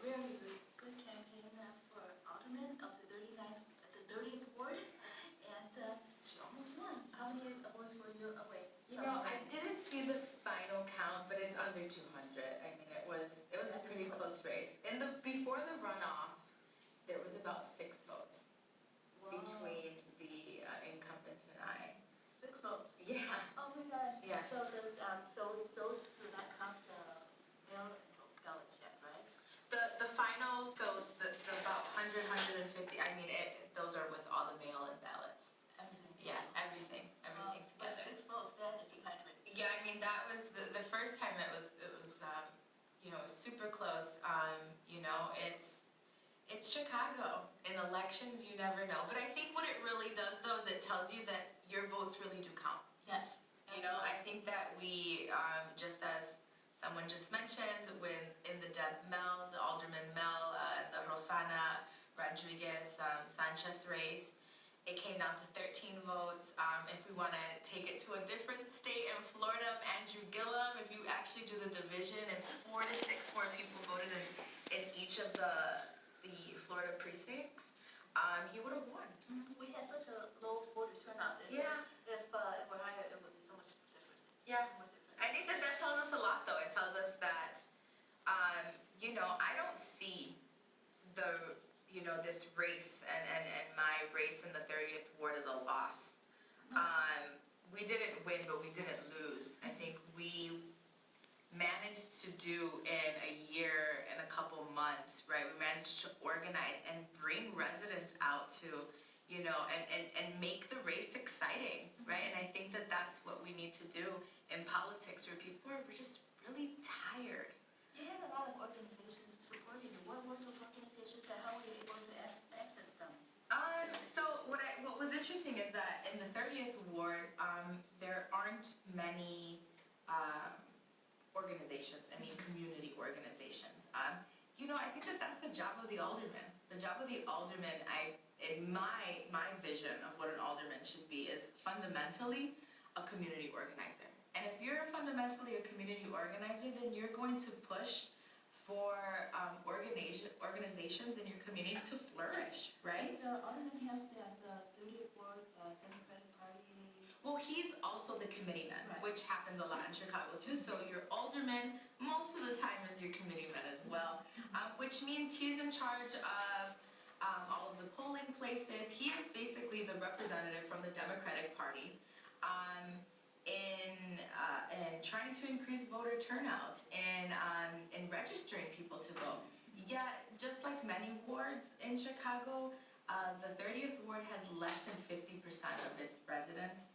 very good campaign for alderman of the 30th ward, and she almost won. How many votes were you away? You know, I didn't see the final count, but it's under 200. I mean, it was a pretty close race. Before the runoff, there was about 6 votes between the incumbent and I. 6 votes. Yeah. Oh my gosh. Yeah. So those do not count the mail ballots yet, right? The final, so the about 100, 150. I mean, those are with all the mail-in ballots. Everything. Yes, everything But together. 6 votes, that is a tight race. Yeah, I mean that was the first time it was you know, super close. You know, it's Chicago. In elections, you never know. But I think what it really does, though, is it tells you that your votes really do count. Yes. You know, I think that we, just as someone just mentioned, when in the Deb Mel, the Alderman Mel, and the Rosana Rodriguez Sanchez race, it came down to 13 votes. If we want to take it to a different state in Florida, Andrew Gillum, if you actually do the division, and 4 to 6 more people voted in each of the Florida precincts, he would have won. We had such a low voter turnout. Yeah. If it were higher, it would be so much different. Yeah. More different. I think that tells us a lot, though. It tells us that, you know, I don't see this race and my race in the 30th ward as a loss. We didn't win, but we didn't lose. I think we managed to do in a year and a couple months, right? We managed to organize and bring residents out to, you know, and make the race exciting, right? And I think that that's what we need to do in politics, where people are just really tired. You had a lot of organizations supporting you. What were those organizations and how were you able to access them? So what was interesting is that in the 30th ward, there aren't many organizations, I mean community organizations. You know, I think that that's the job of the alderman. The job of the alderman, in my vision of what an alderman should be, is fundamentally a community organizer. And if you're fundamentally a community organizer, then you're going to push for organizations in your community to flourish, right? Does the alderman have the 30th ward Democratic Party? Well, he's also the committeeman, Right. which happens a lot in Chicago too. So your alderman, most of the time, is your committeeman as well, which means he's in charge of all of the polling places. He is basically the representative from the Democratic Party in trying to increase voter turnout and in registering people to vote. Yeah, just like many wards in Chicago, the 30th ward has less than 50% of its residents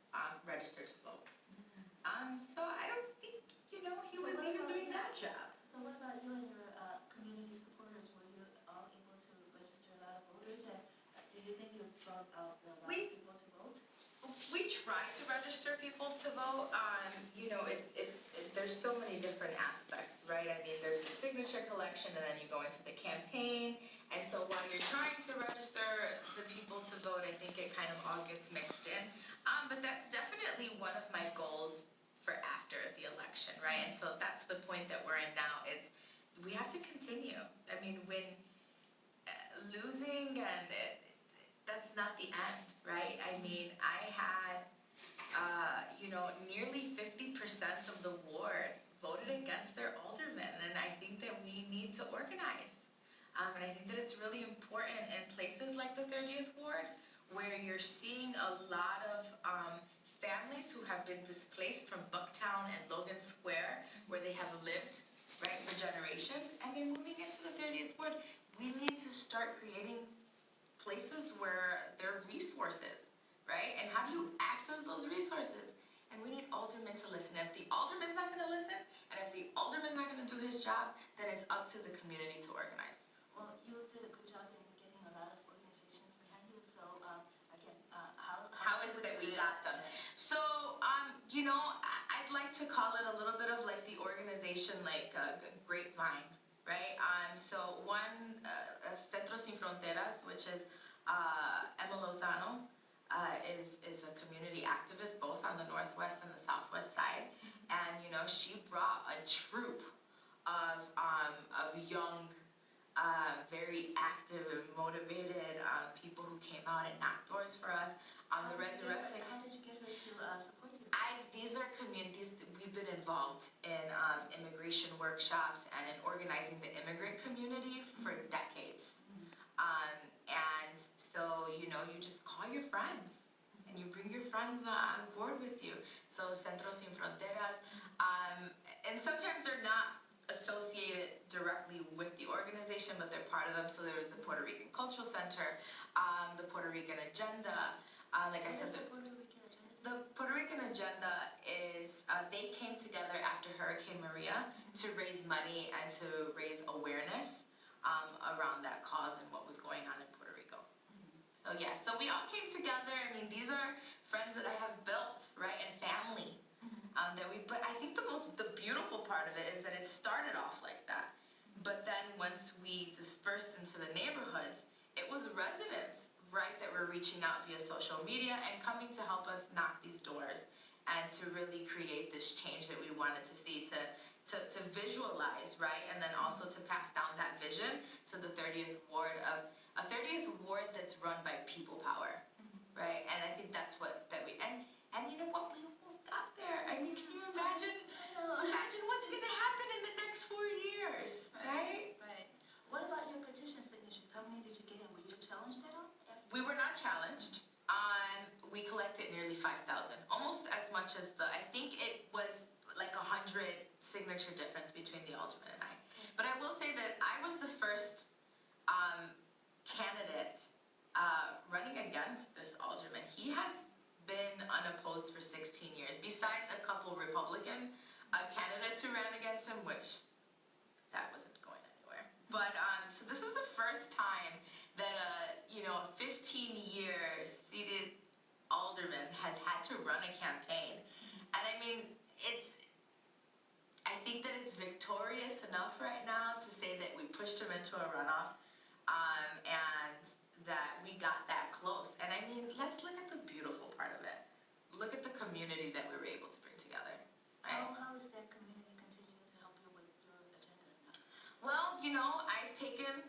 registered to vote. So I don't think, you know, he was even doing that job. So what about you and your community supporters? Were you all able to register a lot of voters? And do you think you brought out a lot of people to vote? We try to register people to vote. You know, there's so many different aspects, right? I mean, there's the signature collection, and then you go into the campaign. And so while you're trying to register the people to vote, I think it kind of all gets mixed in. But that's definitely one of my goals for after the election, right? And so that's the point that we're in now. We have to continue. I mean, when losing and that's not the end, right? I mean, I had, you know, nearly 50% of the ward voted against their alderman, and I think that we need to organize. And I think that it's really important in places like the 30th ward, where you're seeing a lot of families who have been displaced from Bucktown and Logan Square, where they have lived, right, for generations, and they're moving into the 30th ward. We need to start creating places where there are resources, right? And how do you access those resources? And we need aldermen to listen. If the alderman's not going to listen, and if the alderman's not going to do his job, then it's up to the community to organize. Well, you did a good job in getting a lot of organizations behind you. So again, how is it that we got them? So, you know, I'd like to call it a little bit of like the organization, like Grapevine, right? So one, Centros Sin Fronteras, which is Emma Lozano, is a community activist both on the northwest and the southwest side, and you know, she brought a troop of young very active and motivated people who came out and knocked doors for us on the resurrection. How did you get her to support you? These are communities that we've been involved in immigration workshops and in organizing the immigrant community for decades. And so, you know, you just call your friends and you bring your friends on board with you. So Centros Sin Fronteras, and sometimes they're not associated directly with the organization, but they're part of them. So there was the Puerto Rican Cultural Center, the Puerto Rican Agenda. Like I said, the Puerto Rican agenda? the Puerto Rican Agenda is, they came together after Hurricane Maria to raise money and to raise awareness around that cause and what was going on in Puerto Rico. So yeah, so we all came together. I mean, these are friends that I have built, right, and family but I think the beautiful part of it is that it started off like that. But then once we dispersed into the neighborhoods, it was residents, right, that were reaching out via social media and coming to help us knock these doors and to really create this change that we wanted to see, to visualize, right, and then also to pass down that vision to the 30th Ward of a 30th Ward that's run by people power, right? And I think that's what and you know what, we almost got there. I mean, can you imagine what's gonna happen in the next 4 years, right? Right. What about your petition signatures? How many did you get in? Were you challenged at all? We were not challenged. We collected nearly 5,000, almost as much as I think it was like 100 signature difference between the alderman and I. But I will say that I was the first candidate running against this alderman. He has been unopposed for 16 years, besides a couple Republican candidates who ran against him, which that wasn't going anywhere. But so this is the first time that a 15-year seated alderman has had to run a campaign, and I mean, I think that it's victorious enough right now to say that we pushed him into a runoff, and that we got that close. And I mean, let's look at the beautiful part of it. Look at the community that we were able to bring together. Right? How is that community continuing to help you with your agenda now? Well, I've taken,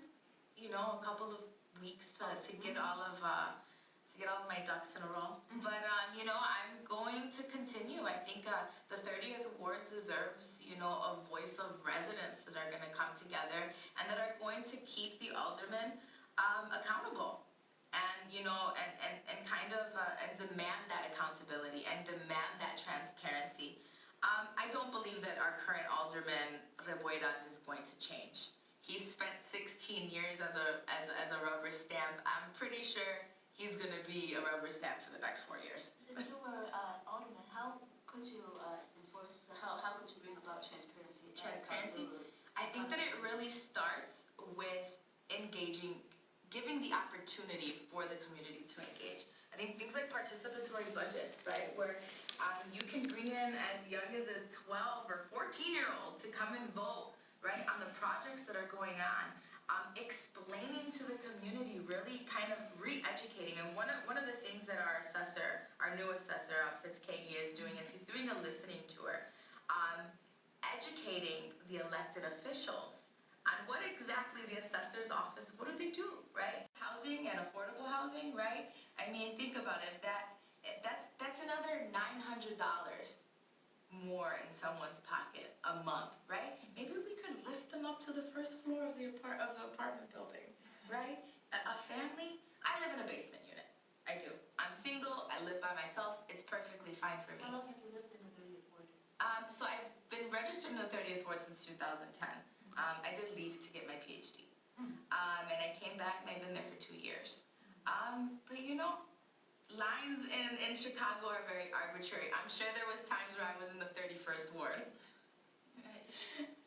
a couple of weeks to get all of my ducks in a row. But I'm going to continue. I think the 30th Ward deserves, a voice of residents that are going to come together and that are going to keep the aldermen accountable. And and kind of and demand that accountability and demand that transparency. I don't believe that our current alderman Rebueras is going to change. He spent 16 years as a rubber stamp. I'm pretty sure he's going to be a rubber stamp for the next 4 years. So you were alderman. How could you enforce? How could you bring about transparency? Transparency. I think that it really starts with giving the opportunity for the community to engage. I think things like participatory budgets, right, where you can bring in as young as a 12 or 14-year-old to come and vote, right, on the projects that are going on, explaining to the community, really kind of re-educating. And one of the things that our new assessor, Fitzkagi, is doing is he's doing a listening tour, educating the elected officials on what exactly the assessor's office, what do they do, right? Housing and affordable housing, right? I mean, think about it. That's another $900 more in someone's pocket a month, right? Maybe we could lift them up to the first floor of the apartment building, right? A family. I live in a basement unit. I do. I'm single. I live by myself. It's perfectly fine for me. How long have you lived in the 30th Ward? So I've been registered in the 30th Ward since 2010. I did leave to get my PhD. And I came back and I've been there for 2 years. But lines in Chicago are very arbitrary. I'm sure there was times where I was in the 31st Ward. Right.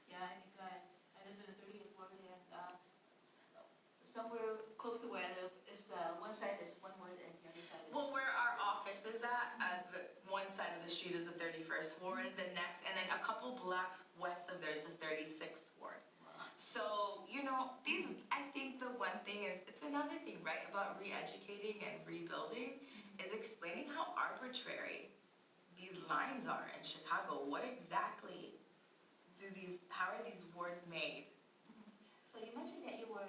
Yeah, I think I live in the 30th Ward, and somewhere close to where I live, it's one side is one ward and the other side is. Well, where our office is at the one side of the street is the 31st Ward, the next, and then a couple blocks west of there is the 36th Ward. Wow. So, I think the one thing is, it's another thing, right, about re-educating and rebuilding, is explaining how arbitrary these lines are in Chicago. What exactly how are these wards made? So you mentioned that you were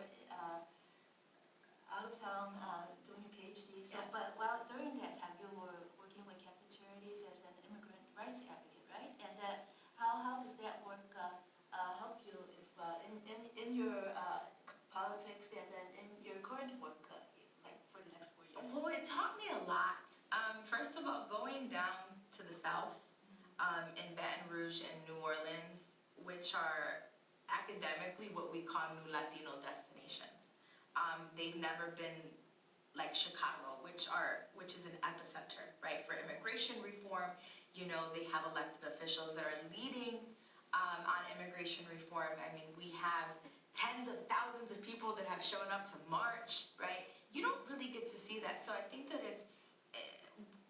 out of town doing your PhD. So, Yes. but during that time, you were working with Catholic Charities as an immigrant rights advocate, right? And how does that work help you if in your politics and then in your current work, like for the next 4 years? Well, it taught me a lot. First of all, going down to the South, in Baton Rouge and New Orleans, which are academically what we call new Latino destinations. They've never been like Chicago, which is an epicenter, right, for immigration reform. You know, they have elected officials that are leading on immigration reform. I mean, we have tens of thousands of people that have shown up to march, right? You don't really get to see that. So I think that it's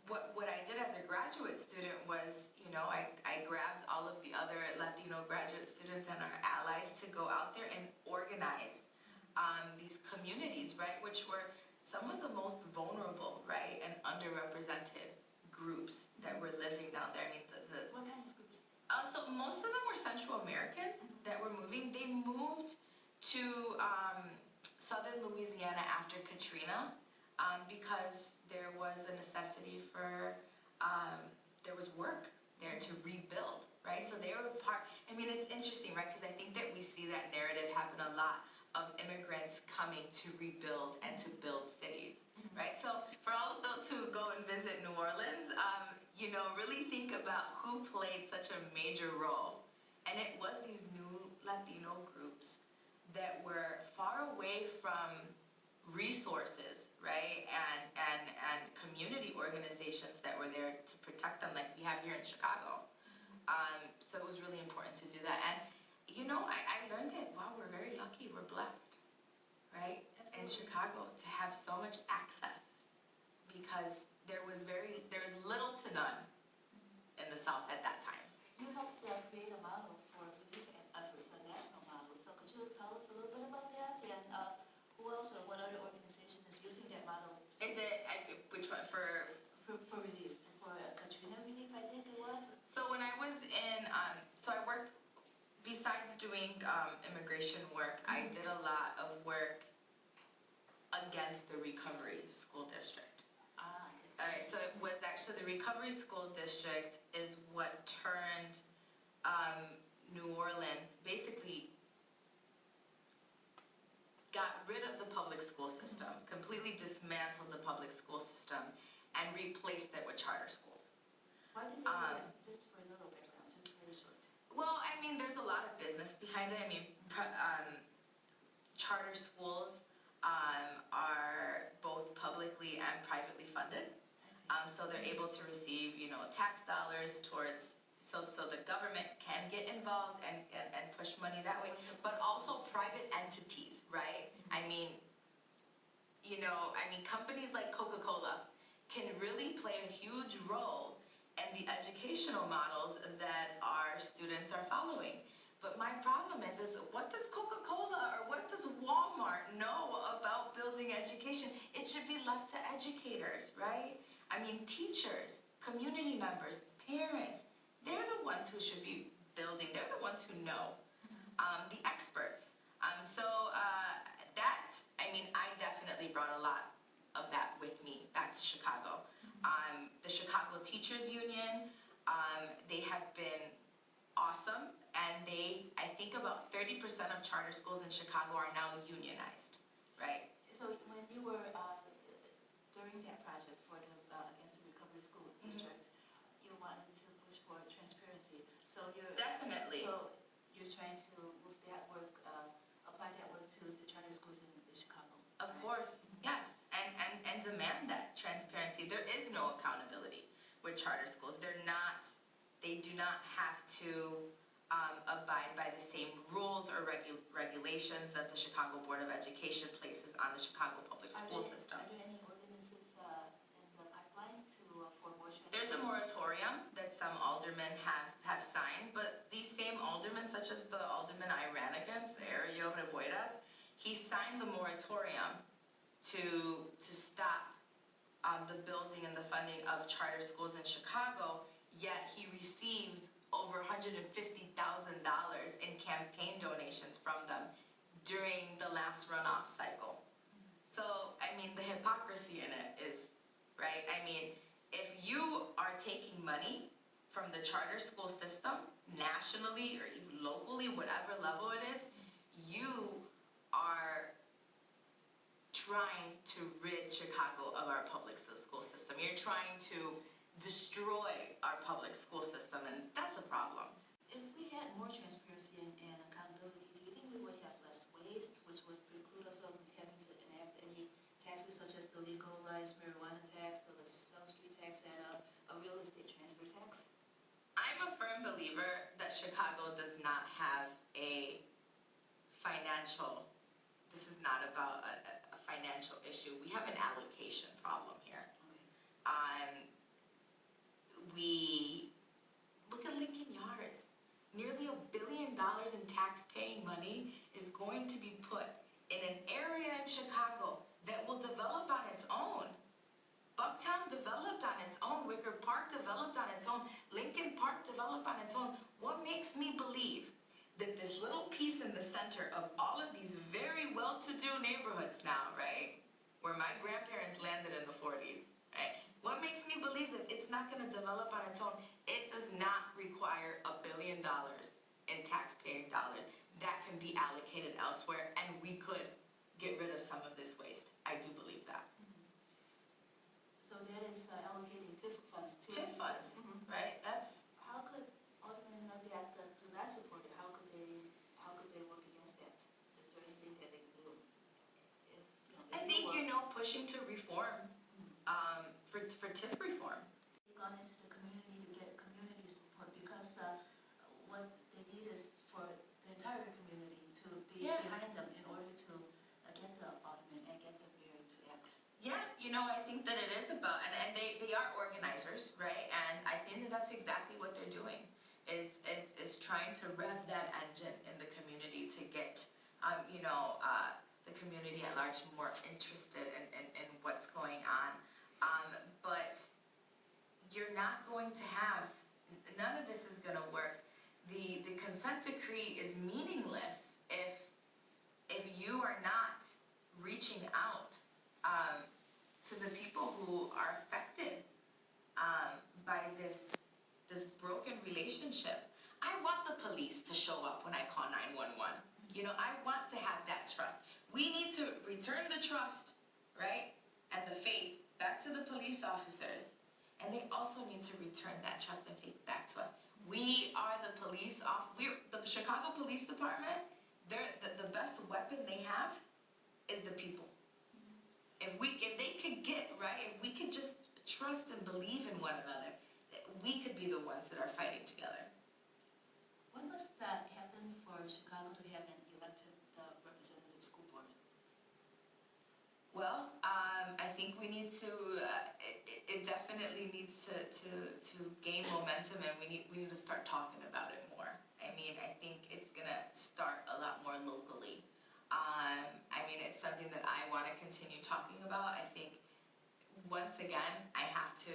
what I did as a graduate student was, you know, I grabbed all of the other Latino graduate students and our allies to go out there and organize these communities, right, which were some of the most vulnerable, right, and underrepresented groups that were living down there. I mean, What kind of groups? so most of them were Central American that were moving. They moved to southern Louisiana after Katrina because there was a necessity for, there was work there to rebuild, right? So they were part, I mean, it's interesting, right? Because I think that we see that narrative happen a lot of immigrants coming to rebuild and to build cities, right? So for all of those who go and visit New Orleans, you know, really think about who played such a major role. And it was these new Latino groups that were far away from resources, right? And community organizations that were there to protect them like we have here in Chicago. So it was really important to do that. And, you know, I learned that, wow, we're very lucky, we're blessed, right? In Chicago to have so much access because there was little to none in the South at that time. You helped create a model for relief efforts, a national model. So could you tell us a little bit about that? And who else or what other organization is using that model? Is it, which one, for relief? For Katrina relief, I think it was? So when I was in, so I worked, besides doing immigration work, I did a lot of work against the Recovery School District. All right, so it was actually the Recovery School District is what turned New Orleans, basically got rid of the public school system, completely dismantled the public school system, and replaced it with charter schools. Why did they do that? Just for a little background, just very short. Well, I mean, there's a lot of business behind it. I mean, charter schools are both publicly and privately funded. So they're able to receive, you know, tax dollars towards, so the government can get involved and push money that way, but also private entities, right? I mean, you know, companies like Coca-Cola can really play a huge role in the educational models that our students are following. But my problem is what does Coca-Cola or what does Walmart know about building education? It should be left to educators, right? I mean, teachers, community members, parents, they're the ones who should be building. They're the ones who know, the experts. I definitely brought a lot of that with me back to Chicago. The Chicago Teachers Union, they have been awesome, and I think about 30% of charter schools in Chicago are now unionized, right? So when you were during that project for the against the Recovery School District, you wanted to push for transparency. So Definitely. So you're trying to move that work, apply that work to the charter schools in Chicago. Of course, yes, and demand that transparency. There is no accountability with charter schools. They do not have to abide by the same rules or regulations that the Chicago Board of Education places on the Chicago public school system. Are there any ordinances in the pipeline for more transparency? There's a moratorium that some aldermen have signed, but these same aldermen, such as the alderman I ran against, Ariel Rebueras, he signed the moratorium to stop the building and the funding of charter schools in Chicago, yet he received over $150,000 in campaign donations from them during the last runoff cycle. So, I mean, the hypocrisy in it is, right? I mean, if you are taking money from the charter school system, nationally or even locally, whatever level it is, you are trying to rid Chicago of our public school system. You're trying to destroy our public school system, and that's a problem. If we had more transparency and accountability, do you think we would have less waste, which would preclude us from having to enact any taxes such as the legalized marijuana tax, the sales street tax, and a real estate transfer tax? I'm a firm believer that Chicago does not have a financial, this is not about a financial issue. We have an allocation problem here. We look at Lincoln Yards. Nearly $1 billion in tax-paying money is going to be put in an area in Chicago that will develop on its own. Bucktown developed on its own. Wicker Park developed on its own. Lincoln Park developed on its own. What makes me believe that this little piece in the center of all of these very well-to-do neighborhoods now, right, where my grandparents landed in the 40s, right? What makes me believe that it's not going to develop on its own? It does not require $1 billion in taxpaying dollars that can be allocated elsewhere, and we could get rid of some of this waste. I do believe that. So that is allocating TIF funds too. TIF funds, right? That's How could aldermen that do not support it? How could they work against that? Is there anything that they can do? I think pushing to reform, for TIF reform. They've gone into the community to get community support because what they need is for the entire community to be behind them in order to get the aldermen and get the mayor to act. Yeah, I think that it is about, and they are organizers, right? And I think that that's exactly what they're doing, is trying to rev that engine in the community to get, the community at large more interested in what's going on. But you're not going to have, none of this is going to work. The consent decree is meaningless if you are not reaching out to the people who are affected by this broken relationship. I want the police to show up when I call 911. I want to have that trust. We need to return the trust, right, and the faith back to the police officers. And they also need to return that trust and faith back to us. We are the police we're the Chicago Police Department. The best weapon they have is the people. If they could get, right, if we could just trust and believe in one another, we could be the ones that are fighting together. When must that happen for Chicago to have an elected representative school board? Well, I think we need to, it definitely needs to gain momentum, and we need to start talking about it more. I mean, I think it's gonna start a lot more locally. I mean, it's something that I want to continue talking about. I think, once again, I have to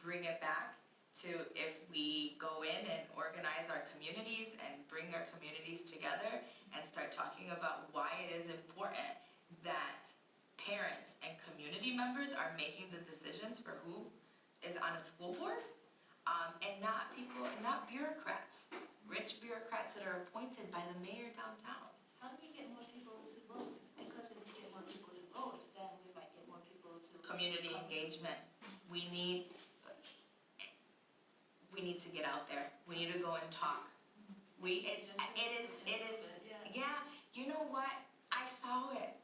bring it back to if we go in and organize our communities and bring our communities together and start talking about why it is important that parents and community members are making the decisions for who is on a school board, and not bureaucrats, rich bureaucrats that are appointed by the mayor downtown. How do we get more people to vote? Because if we get more people to vote, then we might get more people to... Community engagement. We need to get out there. We need to go and talk. It is, yeah, you know what? I saw it.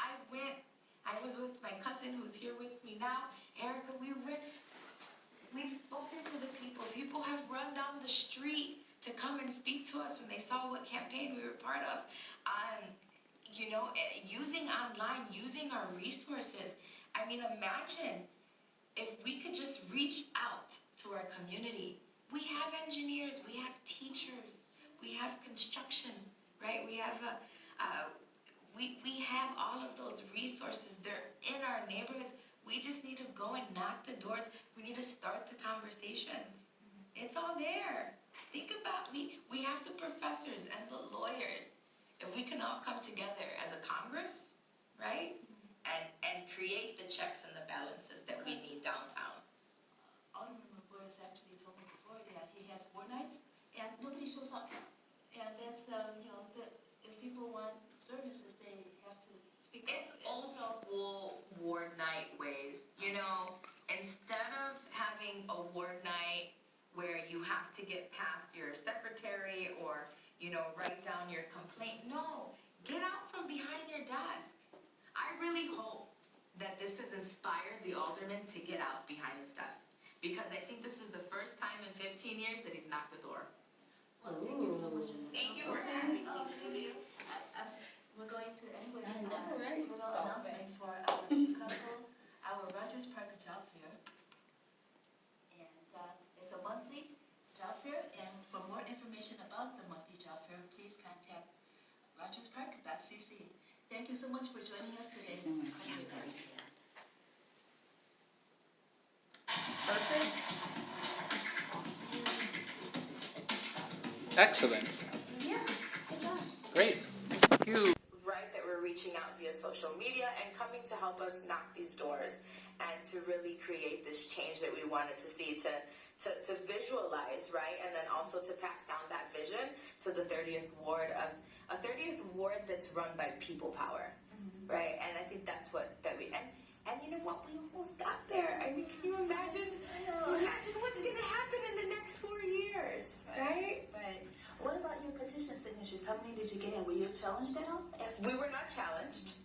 I was with my cousin who's here with me now, Erica. We've spoken to the people. People have run down the street to come and speak to us when they saw what campaign we were part of. Using online, using our resources. I mean, imagine if we could just reach out to our community. We have engineers, we have teachers, we have construction, right? We have we have all of those resources. They're in our neighborhoods. We just need to go and knock the doors. We need to start the conversations. It's all there. Think about we have the professors and the lawyers. if we can all come together as a Congress, right? And create the checks and the balances that we need downtown. Alderman Boyce actually told me before that he has war nights and nobody shows up. And that's, that if people want services, they have to speak up. It's And old so- school ward night ways, you know, instead of having a ward night where you have to get past your secretary or, write down your complaint. No, get out from behind your desk. I really hope that this has inspired the alderman to get out behind his desk, because I think this is the first time in 15 years that he's knocked the door. Well, thank you so much. Jessica. Thank you for Okay. having me, Oh, Trudy. We're going to end with I a know, right? little Something. announcement for our Chicago, our Rogers Park Job Fair. And it's a monthly job fair, and for more information about the monthly job fair, please contact rogerspark.cc. Thank you so much for joining us today. Perfect. Excellent. Yeah, good job. Great. Thank you. Right, that we're reaching out via social media and coming to help us knock these doors and to really create this change that we wanted to see, to visualize, right, and then also to pass down that vision to the 30th ward, of a 30th ward that's run by people power, right? And I think that's what we and you know what, we almost got there. I mean, can you imagine what's going to happen in the next 4 years, right? Right. What about your petition signatures? How many did you get, and were you challenged at all? We were not challenged.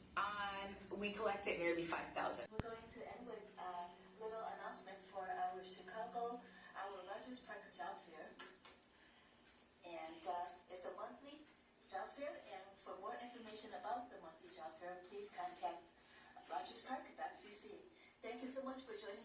We collected nearly 5,000. We're going to end with a little announcement for our Chicago, our Rogers Park Job Fair. And it's a monthly job fair, and for more information about the monthly job fair, please contact rogerspark.cc. Thank you so much for joining